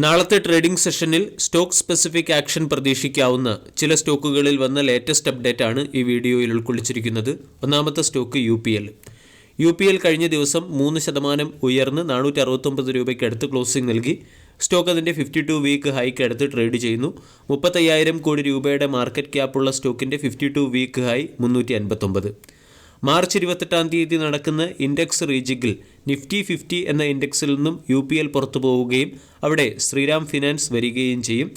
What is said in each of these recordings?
നാളത്തെ ട്രേഡിംഗ് സെഷനിൽ stock specific action പ്രതീക്ഷിക്കാവുന്ന ചില സ്റ്റോക്കുകളിൽ വന്ന ലേറ്റസ്റ്റ് അപ്ഡേറ്റ് ആണ് ഈ വീഡിയോയിൽ ഉൾക്കൊള്ളിച്ചിരിക്കുന്നത്. ഒന്നാമത്തെ സ്റ്റോക്ക് യു പി എൽ കഴിഞ്ഞ ദിവസം 3% ഉയർന്ന് 469 രൂപയ്ക്ക് അടുത്ത് ക്ലോസിംഗ് നൽകി. സ്റ്റോക്ക് അതിൻ്റെ 52 വീക്ക് ഹൈക്ക് അടുത്ത് ട്രേഡ് ചെയ്യുന്നു. 35,000 കോടി രൂപയുടെ മാർക്കറ്റ് ക്യാപ്പുള്ള സ്റ്റോക്കിൻ്റെ 52 വീക്ക് ഹൈ 359. മാർച്ച് 28 നടക്കുന്ന ഇൻഡെക്സ് റീജിംഗിൽ നിഫ്റ്റി 50 എന്ന ഇൻഡെക്സിൽ നിന്നും UPL പുറത്തു പോവുകയും അവിടെ ശ്രീറാം ഫിനാൻസ് വരികയും ചെയ്യും.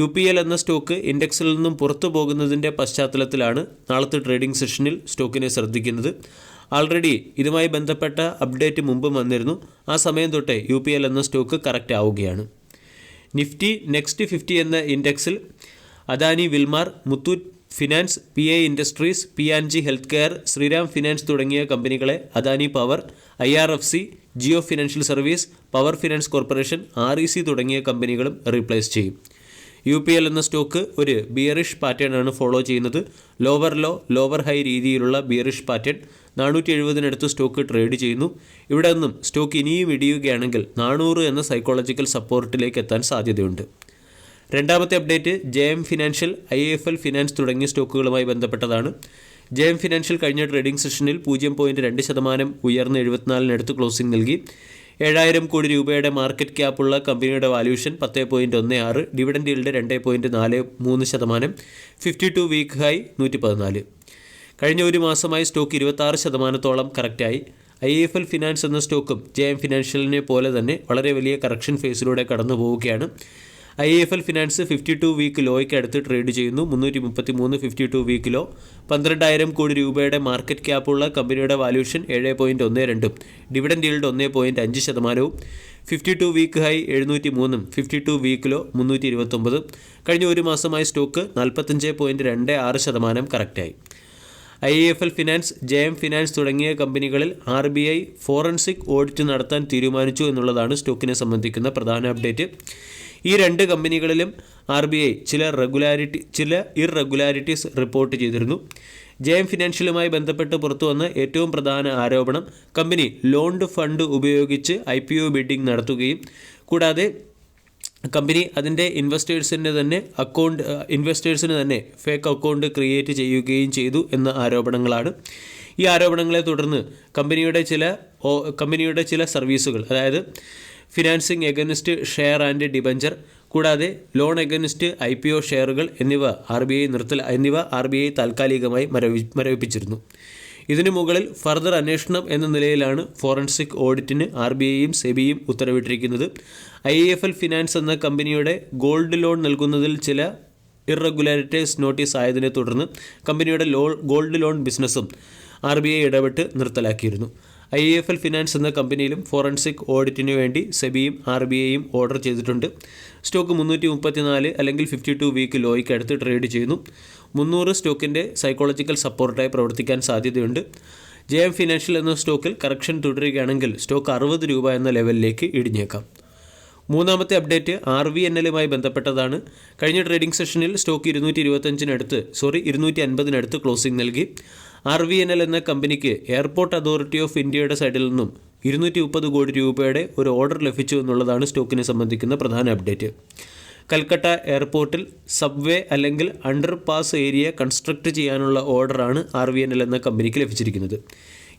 UPL എന്ന സ്റ്റോക്ക് ഇൻഡെക്സിൽ നിന്നും പുറത്തു പോകുന്നതിൻ്റെ പശ്ചാത്തലത്തിലാണ് നാളത്തെ ട്രേഡിംഗ് സെഷനിൽ സ്റ്റോക്കിനെ ശ്രദ്ധിക്കുന്നത്. ആൾറെഡി ഇതുമായി ബന്ധപ്പെട്ട അപ്ഡേറ്റ് മുമ്പ് വന്നിരുന്നു. ആ സമയം തൊട്ടേ UPL എന്ന സ്റ്റോക്ക് കറക്റ്റ് ആവുകയാണ്. നിഫ്റ്റി നെക്സ്റ്റ് 50 എന്ന ഇൻഡെക്സിൽ Adani Wilmar, Muthoot finance, PI industries, P&G health care, Shriram finance തുടങ്ങിയ കമ്പനികളെ Adani power, IRFC, Jio financial service, power finance corporation, REC തുടങ്ങിയ കമ്പനികളും റീപ്ലേസ് ചെയ്യും. UPL എന്ന സ്റ്റോക്ക് ഒരു ബിയറിഷ് പാറ്റേൺ ആണ് ഫോളോ ചെയ്യുന്നത്. ലോവർ ലോ ലോവർ ഹൈ രീതിയിലുള്ള ബിയറിഷ് പാറ്റേൺ 470 സ്റ്റോക്ക് ട്രേഡ് ചെയ്യുന്നു. ഇവിടെ നിന്നും സ്റ്റോക്ക് ഇനിയും ഇടിയുകയാണെങ്കിൽ 400 എന്ന സൈക്കോളജിക്കൽ സപ്പോർട്ടിലേക്ക് എത്താൻ സാധ്യതയുണ്ട്. രണ്ടാമത്തെ update JM financial, IIFL finance തുടങ്ങിയ സ്റ്റോക്കുകളുമായി ബന്ധപ്പെട്ടതാണ്. JM ഫിനാൻഷ്യൽ കഴിഞ്ഞ ട്രേഡിംഗ് സെഷനിൽ 0.2% ഉയർന്ന് 74 ക്ലോസിംഗ് നൽകി. 7,000 കോടി രൂപയുടെ മാർക്കറ്റ് ക്യാപ്പുള്ള കമ്പനിയുടെ valuation 10.16, dividend yield 2.43%, 52 week high 114. കഴിഞ്ഞ ഒരു മാസമായി സ്റ്റോക്ക് 26% കറക്റ്റായി. IIFL ഫിനാൻസ് എന്ന സ്റ്റോക്കും JM ഫിനാൻഷ്യലിനെ പോലെ തന്നെ വളരെ വലിയ കറക്ഷൻ ഫേസിലൂടെ കടന്നു പോവുകയാണ്. IIFL ഫിനാൻസ് 52 വീക്ക് ലോയ്ക്ക് അടുത്ത് ട്രേഡ് ചെയ്യുന്നു. 333 52 വീക്ക് ലോ. 12,000 കോടി രൂപയുടെ മാർക്കറ്റ് ക്യാപ്പുള്ള കമ്പനിയുടെ valuation 7.12, dividend yield 1.5%, 52 week high 703, 52 week low 329. കഴിഞ്ഞ ഒരു മാസമായി സ്റ്റോക്ക് 45.26% കറക്റ്റായി. IIFL ഫിനാൻസ്, JM ഫിനാൻസ് തുടങ്ങിയ കമ്പനികളിൽ RBI ഫോറൻസിക് ഓഡിറ്റ് നടത്താൻ തീരുമാനിച്ചു എന്നുള്ളതാണ് സ്റ്റോക്കിനെ സംബന്ധിക്കുന്ന പ്രധാന അപ്ഡേറ്റ്. ഈ രണ്ട് കമ്പനികളിലും RBI ചില ഇറഗുലാരിറ്റീസ് റിപ്പോർട്ട് ചെയ്തിരുന്നു. JM ഫിനാൻഷ്യലുമായി ബന്ധപ്പെട്ട് പുറത്തു വന്ന ഏറ്റവും പ്രധാന ആരോപണം കമ്പനി ലോൺഡ് ഫണ്ട് ഉപയോഗിച്ച് IPO ബിഡിംഗ് നടത്തുകയും കൂടാതെ കമ്പനി അതിൻ്റെ ഇൻവെസ്റ്റേഴ്സിന് തന്നെ ഫേക്ക് അക്കൗണ്ട് ക്രിയേറ്റ് ചെയ്യുകയും ചെയ്തു എന്ന ആരോപണങ്ങളാണ്. ഈ ആരോപണങ്ങളെ തുടർന്ന് കമ്പനിയുടെ ചില സർവീസുകൾ, അതായത് financing against share and debenture, കൂടാതെ ലോൺ എഗനിസ്റ്റ് IPO ഷെയറുകൾ എന്നിവ RBI താൽക്കാലികമായി മരവിപ്പിച്ചിരുന്നു. ഇതിനു മുകളിൽ ഫർദർ അന്വേഷണം എന്ന നിലയിലാണ് ഫോറൻസിക് ഓഡിറ്റിന് RBIയും SEBIയും ഉത്തരവിട്ടിരിക്കുന്നത്. IIFL ഫിനാൻസ് എന്ന കമ്പനിയുടെ ഗോൾഡ് ലോൺ നൽകുന്നതിൽ ചില ഇറഗുലാരിറ്റീസ് നോട്ടീസ് ആയതിനെ തുടർന്ന് കമ്പനിയുടെ ഗോൾഡ് ലോൺ ബിസിനസ്സും RBI ഇടപെട്ട് നിർത്തലാക്കിയിരുന്നു. IIFL ഫിനാൻസ് എന്ന കമ്പനിയിലും ഫോറൻസിക് ഓഡിറ്റിനു വേണ്ടി SEBIയും RBIയും ഓർഡർ ചെയ്തിട്ടുണ്ട്. സ്റ്റോക്ക് 334 അല്ലെങ്കിൽ 52 വീക്ക് ലോയ്ക്ക് അടുത്ത് ട്രേഡ് ചെയ്യുന്നു. 300 സ്റ്റോക്കിൻ്റെ സൈക്കോളജിക്കൽ സപ്പോർട്ടായി പ്രവർത്തിക്കാൻ സാധ്യതയുണ്ട്. JM ഫിനാൻഷ്യൽ എന്ന സ്റ്റോക്കിൽ കറക്ഷൻ തുടരുകയാണെങ്കിൽ സ്റ്റോക്ക് 60 രൂപ എന്ന ലെവലിലേക്ക് ഇടിഞ്ഞേക്കാം. മൂന്നാമത്തെ അപ്ഡേറ്റ് RVNLുമായി ബന്ധപ്പെട്ടതാണ്. കഴിഞ്ഞ ട്രേഡിംഗ് സെഷനിൽ സ്റ്റോക്ക് 250 ക്ലോസിംഗ് നൽകി. RVNL എന്ന കമ്പനിക്ക് എയർപോർട്ട് അതോറിറ്റി ഓഫ് ഇന്ത്യയുടെ സൈഡിൽ നിന്നും 230 കോടി രൂപയുടെ ഒരു ഓർഡർ ലഭിച്ചു എന്നുള്ളതാണ് സ്റ്റോക്കിനെ സംബന്ധിക്കുന്ന പ്രധാന അപ്ഡേറ്റ്. കൽക്കട്ട എയർപോർട്ടിൽ സബ്വേ അല്ലെങ്കിൽ അണ്ടർ പാസ് ഏരിയ കൺസ്ട്രക്ട് ചെയ്യാനുള്ള ഓർഡറാണ് RVNL എന്ന കമ്പനിക്ക് ലഭിച്ചിരിക്കുന്നത്.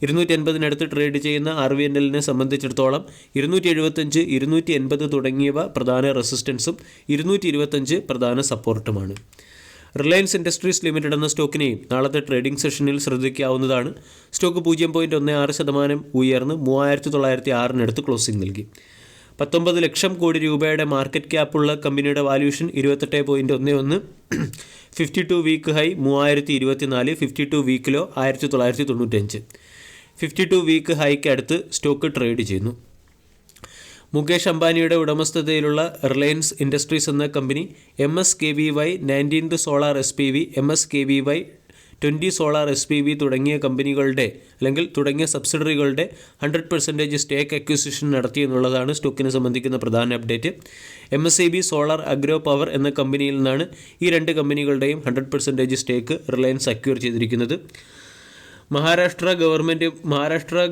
250 ട്രേഡ് ചെയ്യുന്ന RVNLനെ സംബന്ധിച്ചിടത്തോളം 275, 280 തുടങ്ങിയവ പ്രധാന റെസിസ്റ്റൻസും 225 പ്രധാന സപ്പോർട്ടുമാണ്. റിലയൻസ് ഇൻഡസ്ട്രീസ് ലിമിറ്റഡ് എന്ന സ്റ്റോക്കിനെയും നാളത്തെ ട്രേഡിംഗ് സെഷനിൽ ശ്രദ്ധിക്കാവുന്നതാണ്. സ്റ്റോക്ക് 0.16% ഉയർന്ന് 3,906 ക്ലോസിംഗ് നൽകി. 19 ലക്ഷം കോടി രൂപയുടെ മാർക്കറ്റ് ക്യാപ്പുള്ള കമ്പനിയുടെ valuation 28.11, 52 week high 3,024, 52 week low 1,995, 52 week ഹൈക്ക് അടുത്ത് സ്റ്റോക്ക് ട്രേഡ് ചെയ്യുന്നു. മുകേഷ് അംബാനിയുടെ ഉടമസ്ഥതയിലുള്ള റിലയൻസ് ഇൻഡസ്ട്രീസ് എന്ന കമ്പനി MSKVY 19th solar SPV, MSKVY 20 solar SPV തുടങ്ങിയ സബ്സിഡറികളുടെ 100% സ്റ്റേക്ക് അക്വിസിഷൻ നടത്തി എന്നുള്ളതാണ് സ്റ്റോക്കിനെ സംബന്ധിക്കുന്ന പ്രധാന update. MSEB solar agro power എന്ന കമ്പനിയിൽ നിന്നാണ് ഈ രണ്ട് കമ്പനികളുടെയും 100% സ്റ്റേക്ക് റിലയൻസ് അക്വയർ ചെയ്തിരിക്കുന്നത്. മഹാരാഷ്ട്ര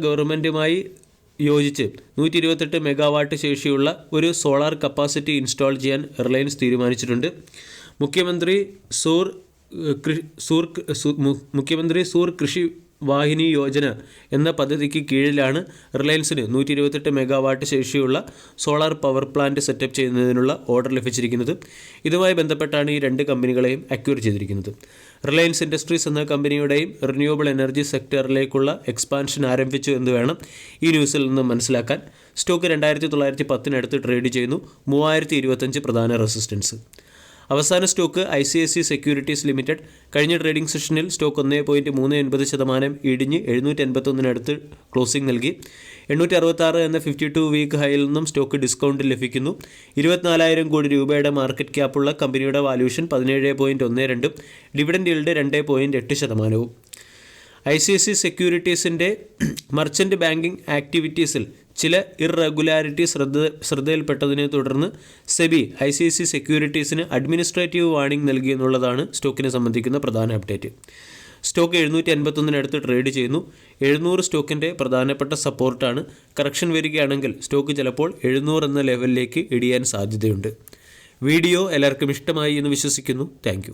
ഗവൺമെൻറ്റുമായി യോജിച്ച് 128 മെഗാവാട്ട് ശേഷിയുള്ള ഒരു സോളാർ കപ്പാസിറ്റി ഇൻസ്റ്റാൾ ചെയ്യാൻ റിലയൻസ് തീരുമാനിച്ചിട്ടുണ്ട്. മുഖ്യമന്ത്രി സൂർ കൃഷി വാഹിനി യോജന എന്ന പദ്ധതിക്ക് കീഴിലാണ് റിലയൻസിന് 128 മെഗാവാട്ട് ശേഷിയുള്ള സോളാർ പവർ പ്ലാന്റ് സെറ്റപ്പ് ചെയ്യുന്നതിനുള്ള ഓർഡർ ലഭിച്ചിരിക്കുന്നത്. ഇതുമായി ബന്ധപ്പെട്ടാണ് ഈ രണ്ട് കമ്പനികളെയും അക്വയർ ചെയ്തിരിക്കുന്നത്. റിലയൻസ് ഇൻഡസ്ട്രീസ് എന്ന കമ്പനിയുടെയും റിന്യൂവബിൾ എനർജി സെക്ടറിലേക്കുള്ള എക്സ്പാൻഷൻ ആരംഭിച്ചു എന്ന് വേണം ഈ ന്യൂസിൽ നിന്ന് മനസ്സിലാക്കാൻ. സ്റ്റോക്ക് 2910 ട്രേഡ് ചെയ്യുന്നു. 3025 പ്രധാന റെസിസ്റ്റൻസ്. അവസാന സ്റ്റോക്ക് ICICI സെക്യൂരിറ്റീസ് ലിമിറ്റഡ്. കഴിഞ്ഞ ട്രേഡിംഗ് സെഷനിൽ സ്റ്റോക്ക് 1.39% ഇടിഞ്ഞ് 781 ക്ലോസിംഗ് നൽകി. 866 എന്ന 52 വീക്ക് ഹൈയിൽ നിന്നും സ്റ്റോക്ക് ഡിസ്കൗണ്ടിൽ ലഭിക്കുന്നു. 24,000 കോടി രൂപയുടെ മാർക്കറ്റ് ക്യാപ്പുള്ള കമ്പനിയുടെ വാല്യൂഷൻ 17.12, ഡിവിഡൻഡ് ഈൽഡ് 2.8%. ICICI സെക്യൂരിറ്റീസിൻ്റെ മർച്ചൻ്റ് ബാങ്കിംഗ് ആക്ടിവിറ്റീസിൽ ചില ഇറഗുലാരിറ്റീസ് ശ്രദ്ധയിൽപ്പെട്ടതിനെ തുടർന്ന് സെബി ICICI സെക്യൂരിറ്റീസിന് അഡ്മിനിസ്ട്രേറ്റീവ് വാർണിംഗ് നൽകിയെന്നുള്ളതാണ് സ്റ്റോക്കിനെ സംബന്ധിക്കുന്ന പ്രധാന അപ്ഡേറ്റ്. സ്റ്റോക്ക് 751 ട്രേഡ് ചെയ്യുന്നു. 700 സ്റ്റോക്കിൻ്റെ പ്രധാനപ്പെട്ട സപ്പോർട്ടാണ്. കറക്ഷൻ വരികയാണെങ്കിൽ സ്റ്റോക്ക് ചിലപ്പോൾ 700 എന്ന ലെവലിലേക്ക് ഇടിയാൻ സാധ്യതയുണ്ട്. വീഡിയോ എല്ലാവർക്കും ഇഷ്ടമായി എന്ന് വിശ്വസിക്കുന്നു. താങ്ക്